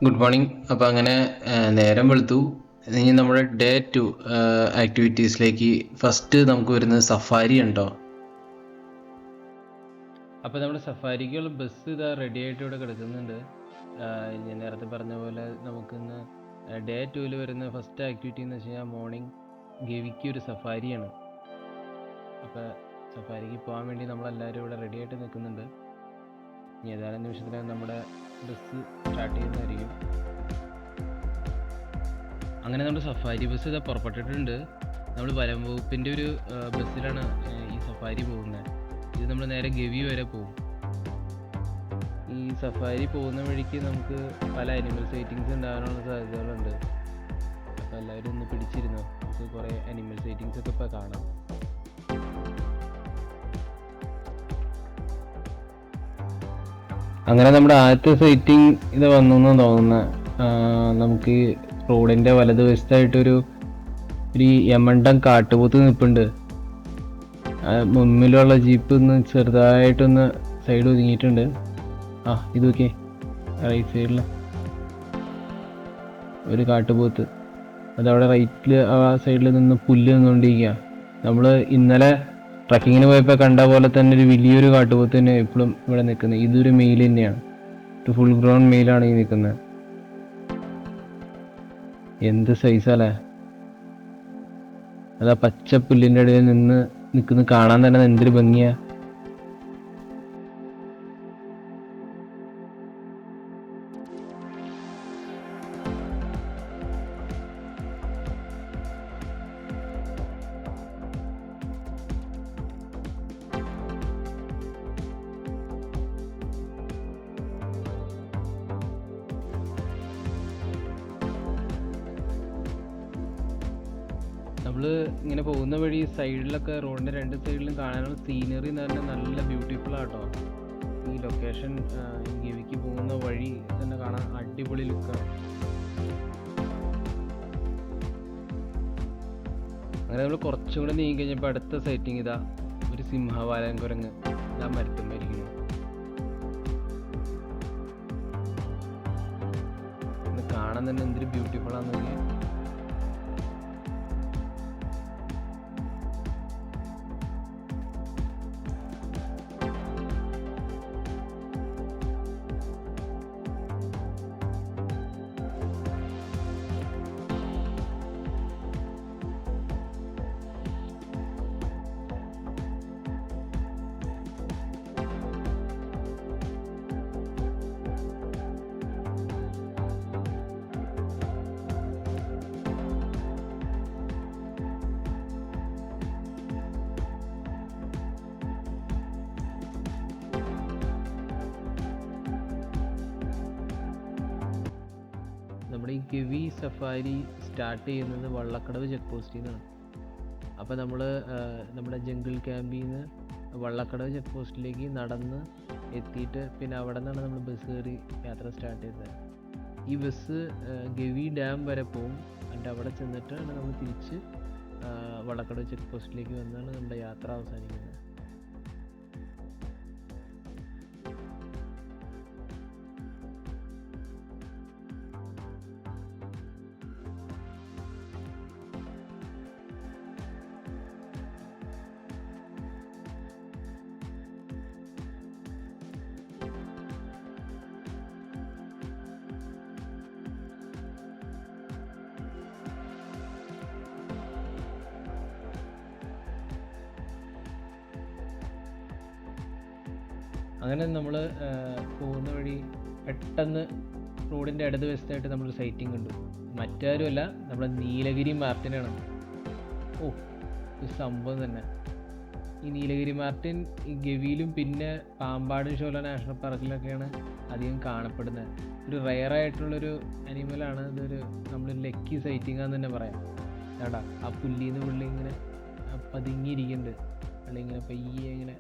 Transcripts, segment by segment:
Good morning. അപ്പോൾ അങ്ങനെ നേരം വെളുത്തു. ഇനി നമ്മുടെ ഡേ 2 ആക്ടിവിറ്റീസിലേക്ക് ഫസ്റ്റ് നമുക്ക് വരുന്നത് സഫാരി ഉണ്ടോ. അപ്പോൾ നമ്മുടെ സഫാരിക്കുള്ള ബസ് ഇതാ റെഡി ആയിട്ട് ഇവിടെ കിടക്കുന്നുണ്ട്. ഞാൻ നേരത്തെ പറഞ്ഞ പോലെ നമുക്കിന്ന് ഡേ 2 വരുന്ന ഫസ്റ്റ് ആക്ടിവിറ്റി എന്ന് വെച്ച് കഴിഞ്ഞാൽ മോർണിംഗ് ഗവിക്ക് ഒരു സഫാരിയാണ്. അപ്പോൾ സഫാരിക്ക് പോകാൻ വേണ്ടി നമ്മളെല്ലാവരും ഇവിടെ റെഡി ആയിട്ട് നിൽക്കുന്നുണ്ട്. ഇനി ഏതാനും നിമിഷത്തിനകം നമ്മുടെ ബസ് സ്റ്റാർട്ട് ചെയ്യുന്നതായിരിക്കും. അങ്ങനെ നമ്മുടെ സഫാരി ബസ് ഇതാ പുറപ്പെട്ടിട്ടുണ്ട്. നമ്മൾ വനം വകുപ്പിൻ്റെ ഒരു ബസ്സിലാണ് ഈ സഫാരി പോകുന്നത്. ഇത് നമ്മൾ നേരെ ഗവി വരെ പോകും. ഈ സഫാരി പോകുന്ന വഴിക്ക് നമുക്ക് പല അനിമൽ സൈറ്റിങ്സ് ഉണ്ടാകാനുള്ള സാധ്യതകളുണ്ട്. അപ്പോൾ എല്ലാവരും ഒന്ന് പിടിച്ചിരുന്നു, നമുക്ക് കുറേ അനിമൽ സൈറ്റിങ്സ് ഒക്കെ ഇപ്പോൾ കാണാം. അങ്ങനെ നമ്മുടെ ആദ്യത്തെ സൈറ്റിംഗ് ഇത് വന്നു എന്ന് തോന്നുന്നത്. നമുക്ക് റോഡിൻ്റെ വലതുവശത്തായിട്ടൊരു യമണ്ടൻ കാട്ടുപോത്ത് നിൽപ്പുണ്ട്. മുമ്പിലുള്ള ജീപ്പ് ഒന്ന് ചെറുതായിട്ടൊന്ന് സൈഡ് ഒതുങ്ങിയിട്ടുണ്ട്. ഇത് നോക്കിയേ, റൈറ്റ് സൈഡിൽ ഒരു കാട്ടുപോത്ത്. അതവിടെ റൈറ്റിൽ ആ സൈഡിൽ നിന്ന് പുല്ല് നിന്നുകൊണ്ടിരിക്കുക. നമ്മൾ ഇന്നലെ ട്രക്കിങ്ങിന് പോയപ്പോൾ കണ്ട പോലെ തന്നെ ഒരു വലിയൊരു കാട്ടുപോത്ത് തന്നെ ഇപ്പോഴും ഇവിടെ നിൽക്കുന്നത്. ഇതൊരു മെയിൽ തന്നെയാണ്, ഒരു ഫുൾ ഗ്രോൺ മെയിലാണ് ഈ നിൽക്കുന്നത്. എന്ത് സൈസല്ലേ! അതാ പച്ച പുല്ലിൻ്റെ ഇടയിൽ നിന്ന് നിൽക്കുന്നത് കാണാൻ തന്നെ എന്തൊരു ഭംഗിയാ. നമ്മൾ ഇങ്ങനെ പോകുന്ന വഴി സൈഡിലൊക്കെ റോഡിൻ്റെ രണ്ട് സൈഡിലും കാണാനുള്ള സീനറി എന്ന് പറഞ്ഞാൽ നല്ല ബ്യൂട്ടിഫുൾ ആട്ടോ. ഈ ലൊക്കേഷൻ ഗവിക്ക് പോകുന്ന വഴി തന്നെ കാണാൻ അടിപൊളി ലുക്കാണ്. അങ്ങനെ നമ്മൾ കുറച്ചും കൂടെ നീങ്ങി കഴിഞ്ഞപ്പോൾ അടുത്ത സൈറ്റിങ് ഇതാ ഒരു സിംഹവാലൻ കുരങ്ങ് ഇതാ മരത്തുമായിരിക്കുന്നു. ഇത് കാണാൻ തന്നെ എന്തൊരു ബ്യൂട്ടിഫുൾ ആണെന്ന്. നമ്മുടെ ഈ ഗവി സഫാരി സ്റ്റാർട്ട് ചെയ്യുന്നത് വള്ളക്കടവ് ചെക്ക് പോസ്റ്റിൽ നിന്നാണ്. അപ്പോൾ നമ്മൾ നമ്മുടെ ജംഗിൾ ക്യാമ്പിൽ നിന്ന് വള്ളക്കടവ് ചെക്ക് പോസ്റ്റിലേക്ക് നടന്ന് എത്തിയിട്ട് പിന്നെ അവിടെ നിന്നാണ് നമ്മൾ ബസ് കയറി യാത്ര സ്റ്റാർട്ട് ചെയ്തത്. ഈ ബസ് ഗവി ഡാം വരെ പോകും. എന്നിട്ട് അവിടെ ചെന്നിട്ടാണ് നമ്മൾ തിരിച്ച് വള്ളക്കടവ് ചെക്ക് പോസ്റ്റിലേക്ക് വന്നാണ് നമ്മുടെ യാത്ര അവസാനിക്കുന്നത്. അങ്ങനെ നമ്മൾ പോകുന്ന വഴി പെട്ടെന്ന് റോഡിൻ്റെ ഇടത് വശത്തായിട്ട് നമ്മളൊരു സൈറ്റിംഗ് കണ്ടു. മറ്റാരുമല്ല, നമ്മുടെ നീലഗിരി മാർട്ടിനാണ്. ഒരു സംഭവം തന്നെ. ഈ നീലഗിരി മാർട്ടിൻ ഈ ഗവിയിലും പിന്നെ പാമ്പാട് ഷോല നാഷണൽ പാർക്കിലൊക്കെയാണ് അധികം കാണപ്പെടുന്നത്. ഒരു റെയറായിട്ടുള്ളൊരു അനിമലാണ്. ഇതൊരു നമ്മൾ ലക്കി സൈറ്റിംഗ് ആണെന്ന് തന്നെ പറയാം. കേട്ടാ, ആ പുല്ലിന്ന് പുള്ളി ഇങ്ങനെ പതുങ്ങിയിരിക്കുന്നുണ്ട്. അല്ലെങ്കിൽ ഇങ്ങനെ പയ്യെ ഇങ്ങനെ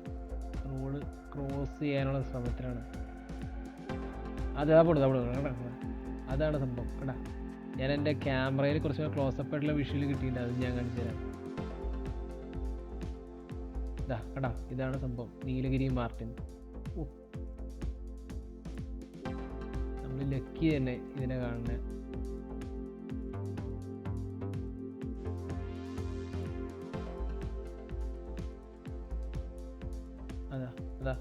റോഡ് ക്രോസ് ചെയ്യാനുള്ള ശ്രമത്തിലാണ്. അതാണ് സംഭവം. കേട്ടാ, ഞാൻ എൻ്റെ ക്യാമറയിൽ കുറച്ച് ക്ലോസപ്പ് ആയിട്ടുള്ള വിഷ്വൽ കിട്ടിയിട്ടുണ്ട്, അത് ഞാൻ കാണിച്ചു തരാം. കേട്ടാ, ഇതാണ് സംഭവം, നീലഗിരി മാർട്ടിൻ. നമ്മൾ അടുക്കി തന്നെ ഇതിനെ കാണുന്നത്. അതാ അതാ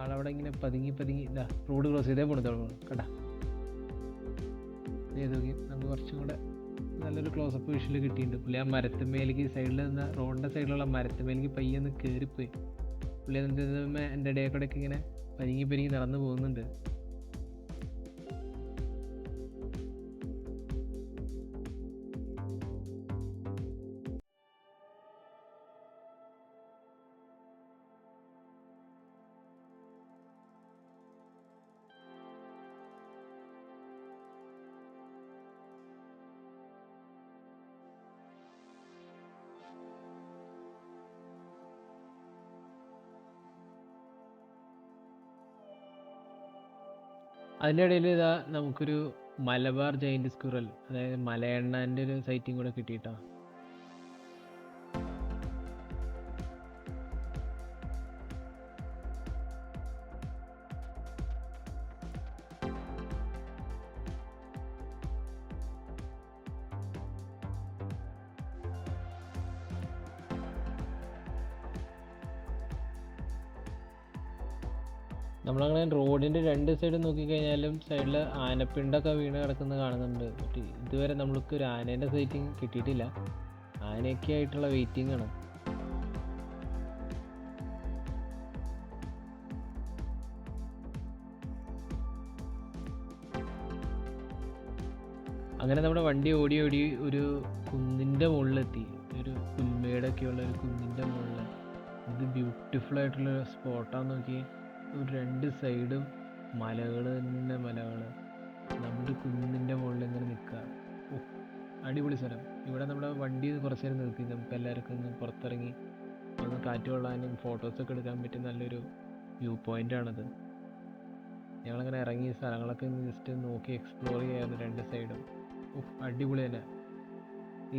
ആളവിടെ ഇങ്ങനെ പതുങ്ങി ഇതാ റോഡ് ക്രോസ് ചെയ്തേ പോണു തുടങ്ങുന്നു കേട്ടാ. നോക്കി നമുക്ക് കുറച്ചും കൂടെ നല്ലൊരു ക്ലോസപ്പ് വിഷ്വൽ കിട്ടിയിട്ടുണ്ട്. പുള്ളി ആ മരത്തുമേലേക്ക് സൈഡിൽ നിന്ന് റോഡിൻ്റെ സൈഡിലുള്ള മരത്തുമേലേക്ക് പയ്യൊന്ന് കയറിപ്പോയി. പുള്ളി എൻ്റെ ഇടയിൽ കൂടെയൊക്കെ ഇങ്ങനെ പരുങ്ങി നടന്നു പോകുന്നുണ്ട്. അതിൻ്റെ ഇടയിൽ ഇതാ നമുക്കൊരു മലബാർ ജൈൻറ്റ് സ്ക്വിറൽ, അതായത് മലയണ്ണാൻ്റെ ഒരു സൈറ്റിംഗ് കൂടെ കിട്ടിയിട്ടാ. നമ്മളങ്ങനെ റോഡിൻ്റെ രണ്ട് സൈഡ് നോക്കിക്കഴിഞ്ഞാലും സൈഡിൽ ആനപ്പിണ്ടൊക്കെ വീണ് കിടക്കുന്നത് കാണുന്നുണ്ട്. ബട്ട് ഇതുവരെ നമ്മൾക്ക് ഒരു ആനേൻ്റെ സൈറ്റിങ് കിട്ടിയിട്ടില്ല. ആനയൊക്കെ ആയിട്ടുള്ള വെയിറ്റിംഗ് ആണ്. അങ്ങനെ നമ്മുടെ വണ്ടി ഓടി ഒരു കുന്നിൻ്റെ മുകളിലെത്തി. ഒരു പുൽമേടൊക്കെയുള്ള ഒരു കുന്നിൻ്റെ മുകളിൽ. ഇത് ബ്യൂട്ടിഫുൾ ആയിട്ടുള്ള സ്പോട്ടാന്ന് നോക്കി. രണ്ട് സൈഡും മലകൾ തന്നെ മലകൾ. നമ്മുടെ കുന്നിൻ്റെ മുകളിൽ ഇങ്ങനെ നിൽക്കുക. അടിപൊളി സ്ഥലം. ഇവിടെ നമ്മുടെ വണ്ടി കുറച്ച് നേരം നിർത്തി നമുക്ക് എല്ലാവർക്കും ഒന്ന് പുറത്തിറങ്ങി ഒന്ന് കാറ്റ് കൊള്ളാനും ഫോട്ടോസൊക്കെ എടുക്കാൻ പറ്റിയ നല്ലൊരു വ്യൂ പോയിൻ്റാണത്. ഞങ്ങളങ്ങനെ ഇറങ്ങി സ്ഥലങ്ങളൊക്കെ ജസ്റ്റ് നോക്കി എക്സ്പ്ലോർ ചെയ്യാറുണ്ട് രണ്ട് സൈഡും. അടിപൊളി തന്നെ.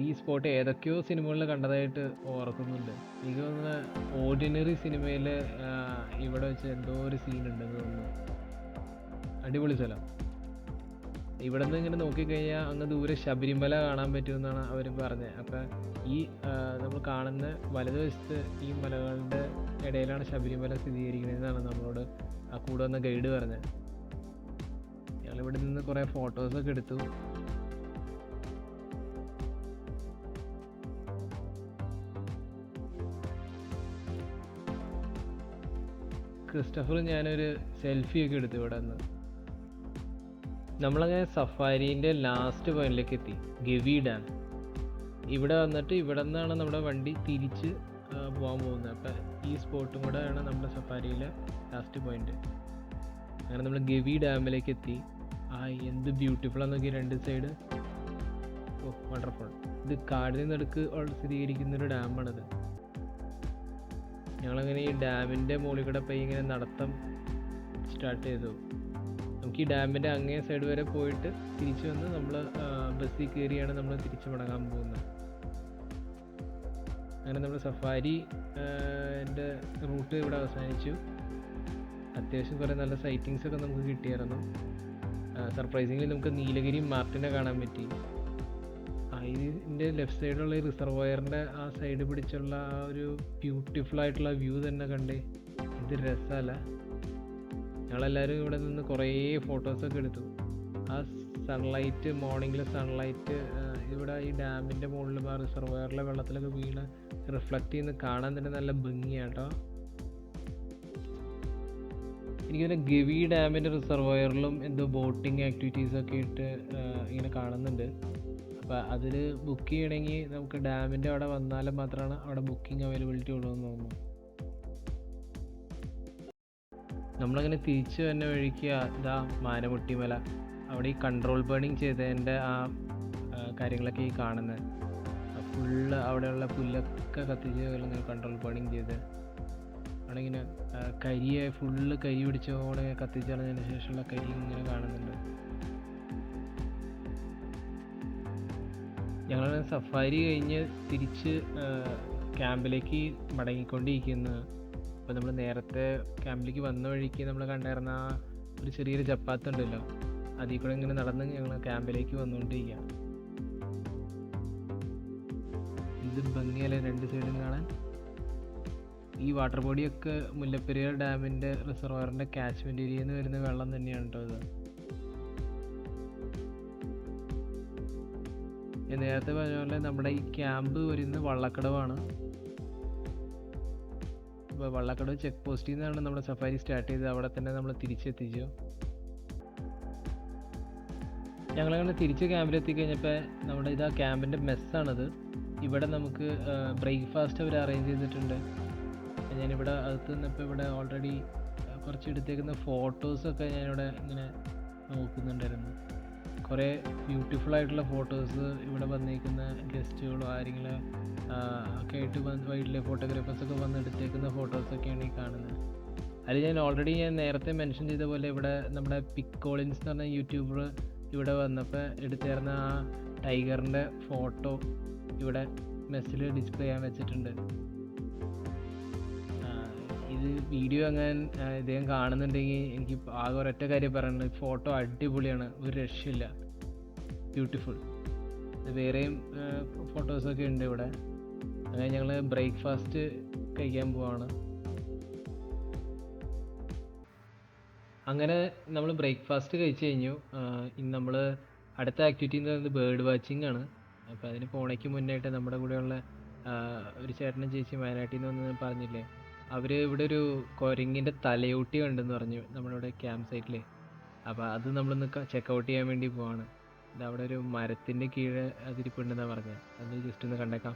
ഈ സ്പോട്ട് ഏതൊക്കെയോ സിനിമകളിൽ കണ്ടതായിട്ട് ഓർക്കുന്നുണ്ട്. എനിക്ക് തോന്നുന്ന ഓർഡിനറി സിനിമയിൽ ഇവിടെ വെച്ച് എന്തോ ഒരു സീൻ ഉണ്ടെന്ന് തോന്നുന്നു. അടിപൊളി സ്ഥലം. ഇവിടെ നിന്ന് ഇങ്ങനെ നോക്കിക്കഴിഞ്ഞാൽ അങ്ങ് ദൂരെ ശബരിമല കാണാൻ പറ്റുമെന്നാണ് അവർ പറഞ്ഞത്. അപ്പം ഈ നമ്മൾ കാണുന്ന വലതുവശത്ത് ഈ മലകളുടെ ഇടയിലാണ് ശബരിമല സ്ഥിരീകരിക്കുന്നതെന്നാണ് നമ്മളോട് ആ കൂടെ വന്ന ഗൈഡ് പറഞ്ഞത്. ഞങ്ങളിവിടെ നിന്ന് കുറേ ഫോട്ടോസൊക്കെ എടുത്തു. ക്രിസ്റ്റഫർ ഞാനൊരു സെൽഫിയൊക്കെ എടുത്തു ഇവിടെ നിന്ന്. നമ്മളങ്ങനെ സഫാരീൻ്റെ ലാസ്റ്റ് പോയിന്റിലേക്ക് എത്തി, ഗവി ഡാം. ഇവിടെ വന്നിട്ട് ഇവിടെ നിന്നാണ് നമ്മുടെ വണ്ടി തിരിച്ച് പോകാൻ പോകുന്നത്. അപ്പം ഈ സ്പോട്ടും കൂടെ ആണ് നമ്മുടെ സഫാരിയിലെ ലാസ്റ്റ് പോയിന്റ്. അങ്ങനെ നമ്മൾ ഗവി ഡാമിലേക്ക് എത്തി. എന്ത് ബ്യൂട്ടിഫുള്ളാന്ന് നോക്കി രണ്ട് സൈഡ്. വണ്ടർഫുൾ. ഇത് കാടിന് നടുക്ക് സ്ഥിരീകരിക്കുന്നൊരു ഡാമാണിത്. ഞങ്ങളങ്ങനെ ഈ ഡാമിൻ്റെ മുകളിൽ കൂടെ പോയി ഇങ്ങനെ നടത്തം സ്റ്റാർട്ട് ചെയ്തു. നമുക്ക് ഈ ഡാമിൻ്റെ അങ്ങേ സൈഡ് വരെ പോയിട്ട് തിരിച്ചു വന്ന് നമ്മൾ ബസ്സിൽ കയറിയാണ് നമ്മൾ തിരിച്ചു മടങ്ങാൻ പോകുന്നത്. അങ്ങനെ നമ്മൾ സഫാരി എൻ്റെ റൂട്ട് ഇവിടെ അവസാനിച്ചു. അത്യാവശ്യം കുറേ നല്ല സൈറ്റിങ്സൊക്കെ നമുക്ക് കിട്ടിയായിരുന്നു. സർപ്രൈസിംഗ്ലി നമുക്ക് നീലഗിരി മാർട്ടിനെ കാണാൻ പറ്റി. ഇതിൻ്റെ ലെഫ്റ്റ് സൈഡിലുള്ള ഈ റിസർവോയറിൻ്റെ ആ സൈഡ് പിടിച്ചുള്ള ആ ഒരു ബ്യൂട്ടിഫുൾ ആയിട്ടുള്ള വ്യൂ തന്നെ കണ്ടേ. ഇത് രസമല്ല. ഞങ്ങളെല്ലാവരും ഇവിടെ നിന്ന് കുറേ ഫോട്ടോസൊക്കെ എടുത്തു. ആ സൺലൈറ്റ്, മോർണിംഗിലെ സൺലൈറ്റ് ഇവിടെ ഈ ഡാമിൻ്റെ മുകളിലും ആ റിസർവോയറിലെ വെള്ളത്തിലൊക്കെ വീണ് റിഫ്ലക്റ്റ് ചെയ്യുന്ന കാണാൻ തന്നെ നല്ല ഭംഗിയാണ് കേട്ടോ. എനിക്കിങ്ങനെ ഗവി ഡാമിൻ്റെ റിസർവോയറിലും എന്തോ ബോട്ടിങ് ആക്ടിവിറ്റീസൊക്കെ ഇട്ട് ഇങ്ങനെ കാണുന്നുണ്ട്. അപ്പോൾ അതിൽ ബുക്ക് ചെയ്യണമെങ്കിൽ നമുക്ക് ഡാമിൻ്റെ അവിടെ വന്നാലും മാത്രമാണ് അവിടെ ബുക്കിംഗ് അവൈലബിലിറ്റി ഉള്ളതെന്ന് തോന്നുന്നു. നമ്മളങ്ങനെ തിരിച്ചു തന്നെ വഴിക്ക് ഇതാ മാനമുട്ടിമല. അവിടെ ഈ കൺട്രോൾ ബേണിങ് ചെയ്തതിൻ്റെ ആ കാര്യങ്ങളൊക്കെ ഈ കാണുന്നത്. ഫുള്ള് അവിടെയുള്ള പുല്ലൊക്കെ കത്തിച്ച് ഇങ്ങനെ കൺട്രോൾ ബേണിങ് ചെയ്ത് അവിടെ ഇങ്ങനെ കരിയെ ഫുള്ള് കരി പിടിച്ചോടെ കത്തിച്ചറിഞ്ഞതിന് ശേഷമുള്ള കരി ഇങ്ങനെ കാണുന്നുണ്ട്. ഞങ്ങൾ സഫാരി കഴിഞ്ഞ് തിരിച്ച് ക്യാമ്പിലേക്ക് മടങ്ങിക്കൊണ്ടിരിക്കുന്നു. അപ്പോൾ നമ്മൾ നേരത്തെ ക്യാമ്പിലേക്ക് വന്ന വഴിക്ക് നമ്മൾ കണ്ടായിരുന്ന ആ ഒരു ചെറിയൊരു ചപ്പാത്ത് ഉണ്ടല്ലോ, അതിൽ കൂടെ ഇങ്ങനെ നടന്ന് ഞങ്ങൾ ക്യാമ്പിലേക്ക് വന്നുകൊണ്ടിരിക്കുക. ഇത് ഭംഗിയല്ലേ രണ്ട് സൈഡും കാണാൻ. ഈ വാട്ടർ ബോഡിയൊക്കെ മുല്ലപ്പെരിയാർ ഡാമിൻ്റെ റിസർവറിൻ്റെ കാച്ച്മെൻറ്റ് ഏരിയയിൽ നിന്ന് വരുന്ന വെള്ളം തന്നെയാണ് കേട്ടോ ഇത്. നേരത്തെ പറഞ്ഞ പോലെ നമ്മുടെ ഈ ക്യാമ്പ് വരുന്നത് വള്ളക്കടവാണ്. അപ്പോൾ വള്ളക്കടവ് ചെക്ക് പോസ്റ്റിൽ നിന്നാണ് നമ്മുടെ സഫാരി സ്റ്റാർട്ട് ചെയ്തത്. അവിടെ തന്നെ നമ്മൾ തിരിച്ചെത്തിച്ചു. ഞങ്ങളങ്ങനെ തിരിച്ച് ക്യാമ്പിലെത്തി കഴിഞ്ഞപ്പോൾ നമ്മുടെ ഇതാ ക്യാമ്പിൻ്റെ മെസ്സാണിത്. ഇവിടെ നമുക്ക് ബ്രേക്ക്ഫാസ്റ്റ് അവർ അറേഞ്ച് ചെയ്തിട്ടുണ്ട്. ഞാനിവിടെ അകത്ത് നിന്നപ്പോൾ ഇവിടെ ഓൾറെഡി കുറച്ച് എടുത്തേക്കുന്ന ഫോട്ടോസൊക്കെ ഞാനിവിടെ ഇങ്ങനെ നോക്കുന്നുണ്ടായിരുന്നു. കുറേ ബ്യൂട്ടിഫുൾ ആയിട്ടുള്ള ഫോട്ടോസ് ഇവിടെ വന്നേക്കുന്ന ഗസ്റ്റുകളോ ആരെങ്കിലും ഒക്കെ ആയിട്ട് വൈൽഡ് ലൈഫ് ഫോട്ടോഗ്രാഫേഴ്സൊക്കെ വന്ന് എടുത്തേക്കുന്ന ഫോട്ടോസൊക്കെയാണ് ഈ കാണുന്നത്. അതിൽ ഞാൻ നേരത്തെ മെൻഷൻ ചെയ്ത പോലെ ഇവിടെ നമ്മുടെ പിക് കോളിൻസ് എന്ന് പറഞ്ഞ യൂട്യൂബർ ഇവിടെ വന്നപ്പോൾ എടുത്തേർന്ന ആ ടൈഗറിൻ്റെ ഫോട്ടോ ഇവിടെ മെസ്സിൽ ഡിസ്പ്ലേ ചെയ്യാൻ വെച്ചിട്ടുണ്ട്. ഇത് വീഡിയോ അങ്ങനെ ഇദ്ദേഹം കാണുന്നുണ്ടെങ്കിൽ എനിക്ക് ആകെ ഒരൊറ്റ കാര്യം പറയുന്നത്, ഫോട്ടോ അടിപൊളിയാണ്, ഒരു രക്ഷയില്ല, ബ്യൂട്ടിഫുൾ. വേറെയും ഫോട്ടോസൊക്കെ ഉണ്ട് ഇവിടെ. അങ്ങനെ ഞങ്ങൾ ബ്രേക്ക്ഫാസ്റ്റ് കഴിക്കാൻ പോവാണ്. അങ്ങനെ നമ്മൾ ബ്രേക്ക്ഫാസ്റ്റ് കഴിച്ച് കഴിഞ്ഞു. ഇനി നമ്മൾ അടുത്ത ആക്ടിവിറ്റി എന്ന് പറയുന്നത് ബേർഡ് വാച്ചിങ് ആണ്. അപ്പോൾ അതിന് പോണേക്ക് മുന്നായിട്ട് നമ്മുടെ കൂടെയുള്ള ഒരു ചേട്ടനും ചേച്ചി വയനാട്ടിൽ നിന്ന് വന്ന് പറഞ്ഞില്ലേ, അവർ ഇവിടെ ഒരു കുരങ്ങിൻ്റെ തലയോട്ടി കണ്ടെന്ന് പറഞ്ഞു നമ്മളിവിടെ ക്യാമ്പ് സൈറ്റിൽ. അപ്പോൾ അത് നമ്മളൊന്ന് ചെക്കൗട്ട് ചെയ്യാൻ വേണ്ടി പോവാണ്. അവിടെ ഒരു മരത്തിൻ്റെ കീഴെ അതിരിപ്പുണ്ടെന്നാണ് പറഞ്ഞത്. അത് ജസ്റ്റ് ഒന്ന് കണ്ടേക്കാം.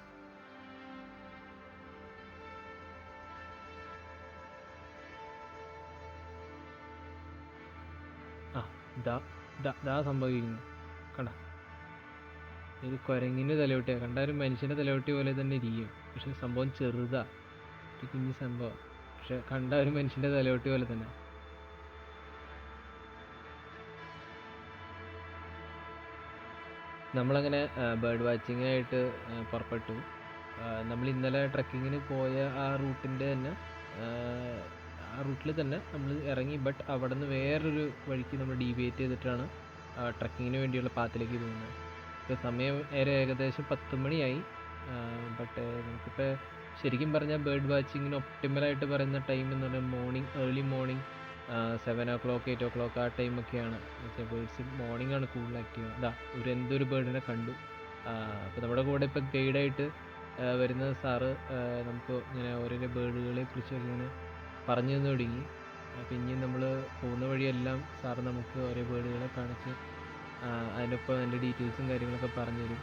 ഇതാ സംഭവിക്കുന്നു കണ്ട. ഇത് കുരങ്ങിൻ്റെ തലയോട്ടിയാണ്. കണ്ട ഒരു മനുഷ്യൻ്റെ തലയോട്ടി പോലെ തന്നെ ഇരിക്കും, പക്ഷെ സംഭവം ചെറുതാ, ഒരു കുഞ്ഞു സംഭവം, പക്ഷെ കണ്ട ഒരു മനുഷ്യൻ്റെ തലയോട്ടി പോലെ തന്നെ. നമ്മളങ്ങനെ ബേർഡ് വാച്ചിങ്ങായിട്ട് പുറപ്പെട്ടു. നമ്മൾ ഇന്നലെ ട്രക്കിങ്ങിന് പോയ ആ റൂട്ടിൻ്റെ തന്നെ ആ റൂട്ടിൽ തന്നെ നമ്മൾ ഇറങ്ങി. ബട്ട് അവിടെ നിന്ന് വേറൊരു വഴിക്ക് നമ്മൾ ഡീവിയേറ്റ് ചെയ്തിട്ടാണ് ട്രക്കിങ്ങിന് വേണ്ടിയുള്ള പാത്തിലേക്ക് പോകുന്നത്. ഇപ്പോൾ സമയം ഏകദേശം 10 മണിയായി. ബട്ട് നമുക്കിപ്പോൾ ശരിക്കും പറഞ്ഞാൽ ബേർഡ് വാച്ചിങ്ങിന് ഒപ്റ്റിമലായിട്ട് പറയുന്ന ടൈം എന്ന് പറഞ്ഞാൽ ഏർലി മോർണിംഗ് 7 o'clock 8 o'clock ആ ടൈമൊക്കെയാണ്. ബേർഡ്സ് മോർണിംഗ് ആണ് കൂടുതൽ ആക്റ്റീവ്. എന്തൊരു ബേർഡിനെ കണ്ടു. അപ്പോൾ നമ്മുടെ കൂടെ ഇപ്പോൾ ഗൈഡായിട്ട് വരുന്ന സാറ് നമുക്ക് ഇങ്ങനെ ഓരോരോ ബേർഡുകളെ കുറിച്ചൊക്കെ ഇങ്ങനെ പറഞ്ഞു തന്നു തുടങ്ങി. അപ്പോൾ ഇനി നമ്മൾ പോകുന്ന വഴിയെല്ലാം സാറ് നമുക്ക് ഓരോ ബേർഡുകളെ കാണിച്ച് അതിനൊപ്പം അതിൻ്റെ ഡീറ്റെയിൽസും കാര്യങ്ങളൊക്കെ പറഞ്ഞു തരും.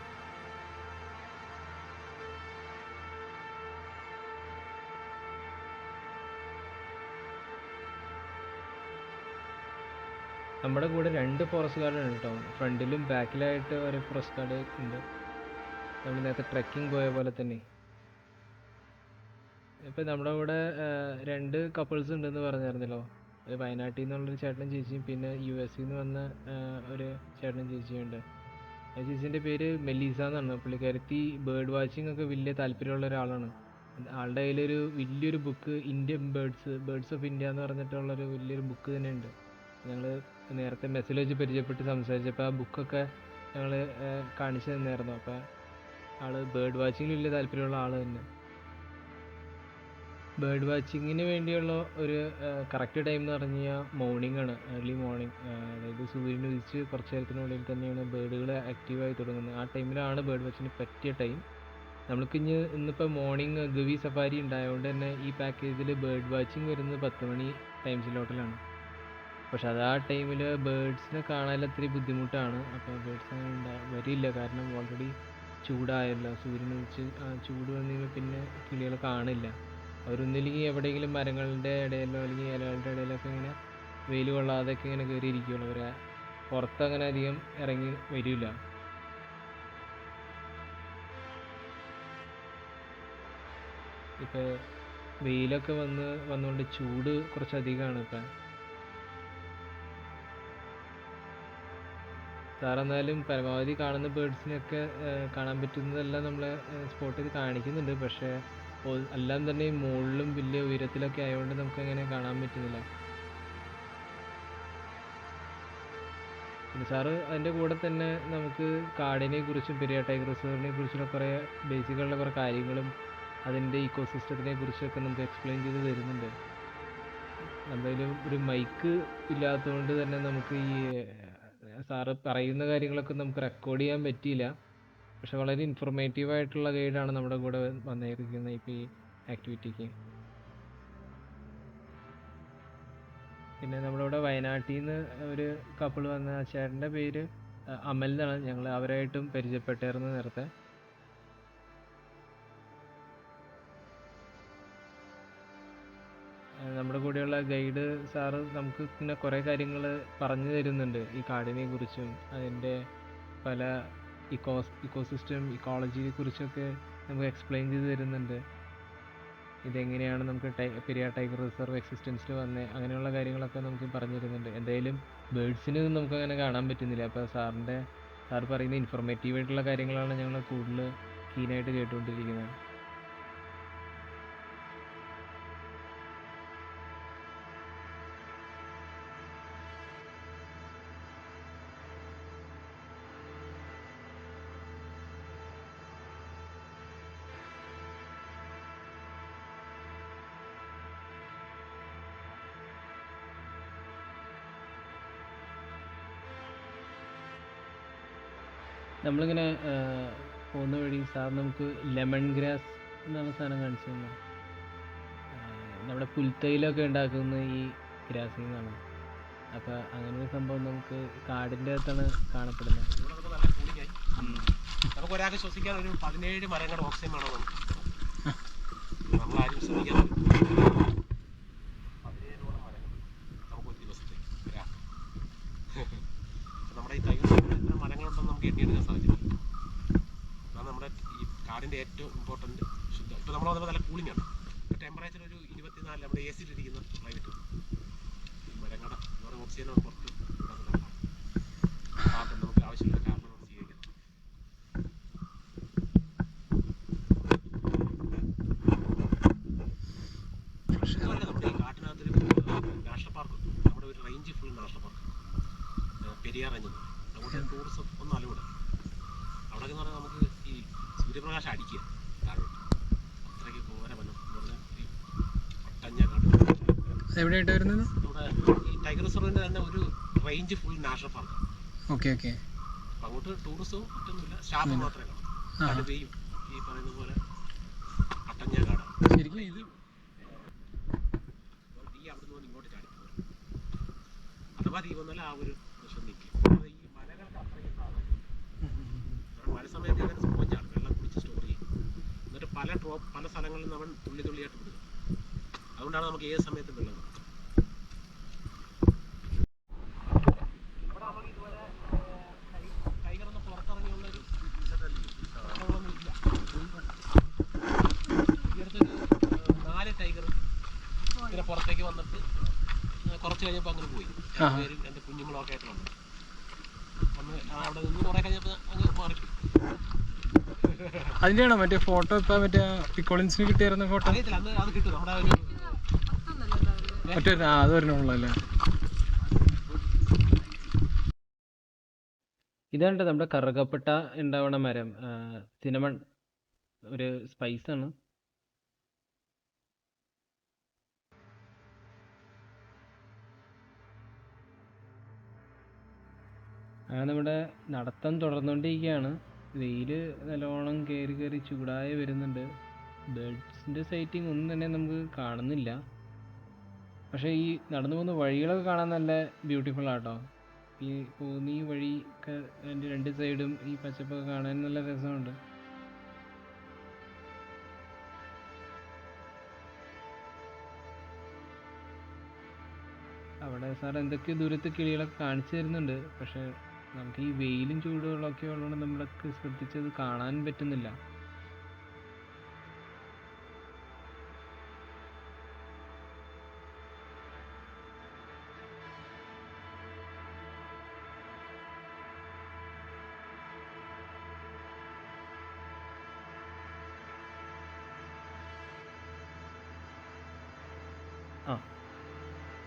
നമ്മുടെ കൂടെ 2 ഫോറസ്റ്റ് ഗാർഡാണ് കേട്ടോ. ഫ്രണ്ടിലും ബാക്കിലായിട്ട് ഒരു ഫോറസ്റ്റ് ഗാർഡ് ഉണ്ട്. നമ്മൾ നേരത്തെ ട്രെക്കിംഗ് പോയ പോലെ തന്നെ. ഇപ്പം നമ്മുടെ കൂടെ 2 കപ്പിൾസ് ഉണ്ടെന്ന് പറഞ്ഞായിരുന്നല്ലോ. ഒരു വയനാട്ടിൽ നിന്നുള്ളൊരു ചേട്ടനും ചേച്ചിയും, പിന്നെ US നിന്ന് വന്ന ഒരു ചേട്ടനും ചേച്ചിയുണ്ട്. ആ ചേച്ചീൻ്റെ പേര് മെലീസ എന്നാണ്. പുള്ളിക്കാരത്തി ബേർഡ് വാച്ചിങ് ഒക്കെ വലിയ താല്പര്യമുള്ള ഒരാളാണ്. ആളുടെ കയ്യിലൊരു വലിയൊരു book, Indian birds of India എന്ന് പറഞ്ഞിട്ടുള്ളൊരു വലിയൊരു ബുക്ക് തന്നെ ഉണ്ട്. ഞങ്ങൾ നേരത്തെ മെസ്സേജ് വെച്ച് പരിചയപ്പെട്ട് സംസാരിച്ചപ്പോൾ ആ ബുക്കൊക്കെ ഞങ്ങൾ കാണിച്ചു തന്നായിരുന്നു. അപ്പോൾ ആൾ ബേർഡ് വാച്ചിങ്ങിൽ വലിയ താല്പര്യമുള്ള ആൾ തന്നെ. ബേർഡ് വാച്ചിങ്ങിന് വേണ്ടിയുള്ള ഒരു കറക്റ്റ് ടൈം എന്ന് പറഞ്ഞു കഴിഞ്ഞാൽ മോർണിംഗ് ആണ്, ഏർലി മോർണിംഗ്. അതായത് സൂര്യൻ ഉദിച്ച് കുറച്ച് നേരത്തിനുള്ളിൽ തന്നെയാണ് ബേർഡുകൾ ആക്റ്റീവായി തുടങ്ങുന്നത്. ആ ടൈമിലാണ് ബേർഡ് വാച്ചിന് പറ്റിയ ടൈം. നമുക്ക് ഇന്നിപ്പോൾ മോർണിംഗ് ഗവി സഫാരി ഉണ്ടായതുകൊണ്ട് തന്നെ ഈ പാക്കേജിൽ ബേർഡ് വാച്ചിങ് വരുന്നത് 10 മണി ടൈം സ്ലോട്ടിലാണ്. പക്ഷെ അത് ആ ടൈമിൽ ബേർഡ്സിനെ കാണാൻ അത്രയും ബുദ്ധിമുട്ടാണ്. അപ്പോൾ ബേർഡ്സ് അങ്ങനെ വരില്ല, കാരണം ഓൾറെഡി ചൂടായല്ലോ. സൂര്യൻ ഉദിച്ച് ചൂട് വന്നു കഴിയുമ്പോൾ പിന്നെ കിളികളെ കാണില്ല. അവരൊന്നില്ലെങ്കിൽ എവിടെയെങ്കിലും മരങ്ങളുടെ ഇടയിലോ അല്ലെങ്കിൽ ഇലകളുടെ ഇടയിലൊക്കെ ഇങ്ങനെ വെയിൽ കൊള്ളാതെയൊക്കെ ഇങ്ങനെ കയറി ഇരിക്കുകയുള്ളൂ. അവരെ പുറത്തങ്ങനെ അധികം ഇറങ്ങി വരില്ല. ഇപ്പോൾ വെയിലൊക്കെ വന്നുകൊണ്ട് ചൂട് കുറച്ചധികമാണ് ഇപ്പം. സാറെന്നാലും പരമാവധി കാണുന്ന ബേർഡ്സിനെയൊക്കെ കാണാൻ പറ്റുന്നതെല്ലാം നമ്മളെ സ്പോട്ട് ചെയ്ത് കാണിക്കുന്നുണ്ട്. പക്ഷേ എല്ലാം തന്നെ മുകളിലും വലിയ ഉയരത്തിലൊക്കെ ആയതുകൊണ്ട് നമുക്കങ്ങനെ കാണാൻ പറ്റുന്നില്ല. പിന്നെ സാറ് അതിൻ്റെ കൂടെ തന്നെ നമുക്ക് കാടിനെ കുറിച്ചും പെരിയാർ ടൈഗർ റിസർവിനെ കുറിച്ചുള്ള കുറേ ബേസിക്കായിട്ടുള്ള കുറേ കാര്യങ്ങളും അതിൻ്റെ ഇക്കോസിസ്റ്റത്തിനെ കുറിച്ചൊക്കെ നമുക്ക് എക്സ്പ്ലെയിൻ ചെയ്ത് തരുന്നുണ്ട്. എന്തായാലും ഒരു മൈക്ക് ഇല്ലാത്തതുകൊണ്ട് തന്നെ നമുക്ക് ഈ സാറ് പറയുന്ന കാര്യങ്ങളൊക്കെ നമുക്ക് റെക്കോർഡ് ചെയ്യാൻ പറ്റിയില്ല. പക്ഷെ വളരെ ഇൻഫോർമേറ്റീവ് ആയിട്ടുള്ള ഗൈഡാണ് നമ്മുടെ കൂടെ വന്നിരിക്കുന്നത് ഇപ്പോൾ ഈ ആക്ടിവിറ്റിക്ക്. പിന്നെ നമ്മളിവിടെ വയനാട്ടിൽ നിന്ന് ഒരു കപ്പിൾ വന്ന ചേട്ടൻ്റെ പേര് അമൽ എന്നാണ്. ഞങ്ങൾ അവരായിട്ടും പരിചയപ്പെട്ടായിരുന്നു നേരത്തെ. നമ്മുടെ കൂടെയുള്ള ഗൈഡ് സാറ് നമുക്ക് പിന്നെ കുറേ കാര്യങ്ങൾ പറഞ്ഞു തരുന്നുണ്ട് ഈ കാടിനെ കുറിച്ചും അതിൻ്റെ പല ഇക്കോസിസ്റ്റം ഇക്കോളജിയെ കുറിച്ചൊക്കെ നമുക്ക് എക്സ്പ്ലെയിൻ ചെയ്ത് തരുന്നുണ്ട്. ഇതെങ്ങനെയാണ് നമുക്ക് പെരിയാർ ടൈഗർ റിസർവ് എക്സിസ്റ്റൻസിൽ വന്നത്, അങ്ങനെയുള്ള കാര്യങ്ങളൊക്കെ നമുക്ക് പറഞ്ഞു തരുന്നുണ്ട്. എന്തായാലും ബേഡ്സിന് നമുക്ക് അങ്ങനെ കാണാൻ പറ്റുന്നില്ല. അപ്പോൾ സാർ പറയുന്ന ഇൻഫോർമേറ്റീവ് ആയിട്ടുള്ള കാര്യങ്ങളാണ് ഞങ്ങൾ കൂടുതൽ കീനായിട്ട് കേട്ടുകൊണ്ടിരിക്കുന്നത്. നമ്മളിങ്ങനെ പോകുന്ന വഴി സാർ നമുക്ക് ലെമൺ ഗ്രാസ് എന്നുള്ള സാധനം കാണിച്ചു തന്നു. നമ്മുടെ പുൽത്തൈലൊക്കെ ഉണ്ടാക്കുന്ന ഈ ഗ്രാസിൽ നിന്നാണ്. അപ്പോൾ അങ്ങനെ ഒരു സംഭവം നമുക്ക് കാടിൻ്റെ അകത്താണ് കാണപ്പെടുന്നത്. നമുക്ക് ഒരാൾക്ക് ശ്വസിക്കാൻ ഒരു 17 മരങ്ങളുടെ ഓക്സിജൻ വേണം. നമ്മളാരും ശ്രമിക്കാൻ 17ഓളം മരങ്ങൾ നമുക്കൊരു ദിവസത്തേക്ക് ഒരാൾക്ക്. നമ്മുടെ ഈ തൈകൾ മരങ്ങളുണ്ടെന്ന് നമുക്ക് എണ്ണിയെടുക്കാൻ സാധിച്ചില്ല. അതാണ് നമ്മുടെ ഈ കാടിൻ്റെ ഏറ്റവും ഇമ്പോർട്ടൻറ്റ് ശുദ്ധം. ഇപ്പോൾ നമ്മൾ വന്നപ്പോൾ നല്ല കൂളിംഗ് ആണ്. ടെമ്പറേച്ചർ ഒരു 24 നമ്മുടെ എ സിയിലിരിക്കുന്ന ക്ലൈമറ്റ്. ഈ മരങ്ങളുടെ വേറെ ഓക്സിജനാണ് പുറത്ത് കാർബൺ, നമുക്ക് ആവശ്യമുള്ള കാർബൺ നമുക്ക് സ്വീകരിക്കാം. ഇതുപോലെ നമ്മുടെ ഈ കാട്ടിനകത്തൊരു നാഷണൽ പാർക്ക്, നമ്മുടെ ഒരു range full national park Periyar range എന്ന് പറയും. അങ്ങോട്ട് ടൂറിസം ഒന്നും അലവിടെ. അവിടെ എന്ന് പറഞ്ഞാൽ നമുക്ക് ഈ സൂര്യപ്രകാശം അടിക്കുക താഴോട്ട്, അത്രയ്ക്ക് ഘോര വനം എന്ന് പറഞ്ഞാൽ ഈ ഒട്ടഞ്ഞ കാട്. എവിടെയായിട്ട് വരുന്നത്? നമ്മുടെ ഈ ടൈഗർ റിസർവിൻ്റെ തന്നെ ഒരു range full national park. Okay okay. അപ്പം അങ്ങോട്ട് ടൂറിസവും മറ്റൊന്നുമില്ല, സ്റ്റാഫ് മാത്രമേ കാണും. കടുവയും ഈ പറയുന്ന പോലെ അട്ടഞ്ഞ കാടാണ്. ശരിക്കും ഇത് തീ അവിടെ നിന്ന് ഇങ്ങോട്ട് ചാടിപ്പോകും. അഥവാ തീ വന്നാൽ ആ ഒരു പ്രശ്നം നിൽക്കും. ഈ മലകൾക്ക് അത്രയ്ക്ക് സാധനം മഴ സമയത്ത് അങ്ങനെ സ്പോഞ്ചാണ്, വെള്ളം കുടിച്ച് സ്റ്റോർ ചെയ്യും. എന്നിട്ട് പല സ്ഥലങ്ങളിലും നമ്മൾ തുള്ളി തുള്ളിയായിട്ട് വിടുക. അതുകൊണ്ടാണ് നമുക്ക് ഏത് സമയത്തും വെള്ളം കിട്ടുന്നത്. ഇവിടെ നമുക്ക് ഇതുപോലെ ടൈഗറൊന്നും പുറത്തിറങ്ങിയുള്ളൊരു സംഭവമൊന്നും ഇല്ല. ഈ അടുത്തൊരു 4 ടൈഗർ ഇങ്ങനെ പുറത്തേക്ക് വന്നിട്ട് കുറച്ച് കഴിഞ്ഞപ്പോൾ അങ്ങനെ പോയി. പേരും എൻ്റെ കുഞ്ഞുങ്ങളൊക്കെ ആയിട്ട് വന്നു. അവിടെ നിന്ന് കുറെ കഴിഞ്ഞപ്പോൾ അങ്ങ് മാറിപ്പോയി. അതിൻ്റെയാണോ മറ്റേ ഫോട്ടോ ഇപ്പം മറ്റേ പിക്കോളിൻസിന് കിട്ടിയായിരുന്ന ഫോട്ടോ? അറിയത്തില്ല, അന്ന് അത് കിട്ടും. നമ്മുടെ ഒരു മറ്റേ അത് വരണുള്ളല്ലേ? ഇതാണ് നമ്മുടെ കറുകപ്പട്ട ഉണ്ടാവണ മരം, സിനമൺ, ഒരു സ്പൈസാണ്. നമ്മുടെ നടത്തം തുടർന്നുകൊണ്ടിരിക്കുകയാണ്. വെയിൽ നല്ലോണം കയറി ചൂടായി വരുന്നുണ്ട്. ബേഡ്സിൻ്റെ സൈറ്റിംഗ് ഒന്നും തന്നെ നമുക്ക് കാണുന്നില്ല. പക്ഷേ ഈ നടന്നു പോകുന്ന വഴികളൊക്കെ കാണാൻ നല്ല ബ്യൂട്ടിഫുൾ ആട്ടോ. ഈ പോകുന്ന ഈ വഴി ഒക്കെ അതിൻ്റെ 2 സൈഡും ഈ പച്ചപ്പൊക്കെ കാണാൻ നല്ല രസമുണ്ട്. അവിടെ സാർ എന്തൊക്കെയോ ദൂരത്ത് കിളികളൊക്കെ കാണിച്ചു തരുന്നുണ്ട്. പക്ഷേ നമുക്ക് ഈ വെയിലും ചൂടുകളൊക്കെ ഉള്ളതുകൊണ്ട് നമ്മളൊക്കെ ശ്രദ്ധിച്ചത് കാണാൻ പറ്റുന്നില്ല.